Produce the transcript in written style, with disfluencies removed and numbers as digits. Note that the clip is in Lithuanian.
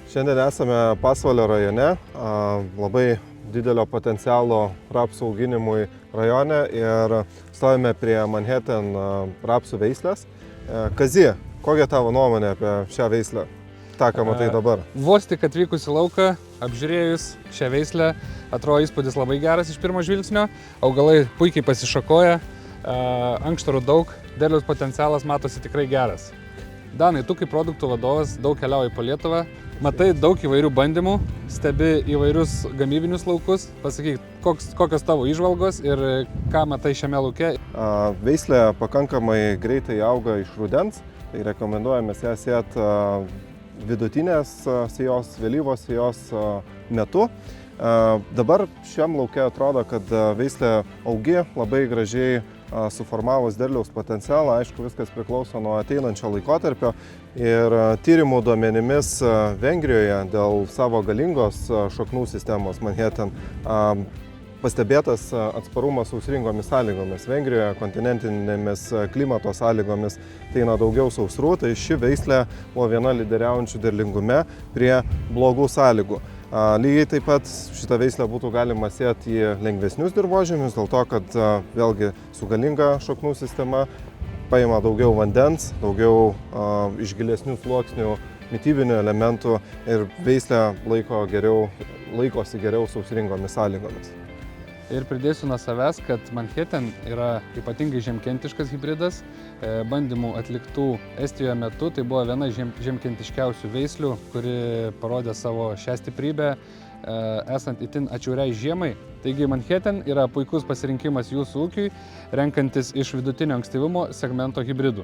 Šiandien esame Pasvalio rajone, labai didelio potencialo rapsų auginimui rajone ir stovime prie Manhattan rapsų veislės. Kazy, kokia tavo nuomonė apie šią veislę? Ta, ką matai dabar. Vos tik atvykus į lauką, apžiūrėjus šią veislę, atrodo įspūdis labai geras iš pirmo žvilgsnio. Augalai puikiai pasišakoja, ankštarų daug, derliaus potencialas matosi tikrai geras. Danai, tu kaip produktų vadovas daug keliauji po Lietuvą, matai daug įvairių bandymų, stebi įvairius gamybinius laukus. Pasakyk, kokios tavo įžvalgos ir ką matai šiame lauke? Veislė pakankamai greitai auga iš rudens, tai rekomenduojame ją sėti vidutinės sėjos, vėlyvos sėjos metu. Dabar šiam lauke atrodo, kad veislė augi labai gražiai suformavus derliaus potencialą. Aišku, viskas priklauso nuo ateinančio laikotarpio ir tyrimų duomenimis Vengrijoje dėl savo galingos šaknų sistemos Manhattan pastebėtas atsparumas sausringomis sąlygomis. Vengrijoje kontinentinėmis klimato sąlygomis ateina daugiau sausrų, tai ši veislė buvo viena lyderiaujančių derlingume prie blogų sąlygų. Lygiai taip pat šitą veislę būtų galima sėti į lengvesnius dirvožemius, dėl to, kad vėlgi su galinga šaknų sistema paima daugiau vandens, daugiau iš gilesnių sluoksnių mitybinių elementų ir veislė laikosi geriau sausringomis sąlygomis. Ir pridėsiu nuo savęs, kad Manhattan yra ypatingai žemkentiškas hybridas. Bandymų atliktų Estijoje metu tai buvo viena žemkentiškiausių veislių, kuri parodė savo šią stiprybę, esant itin atšiauriai žiemai. Taigi Manhattan yra puikus pasirinkimas jūsų ūkiui, renkantis iš vidutinio ankstyvumo segmento hibridų.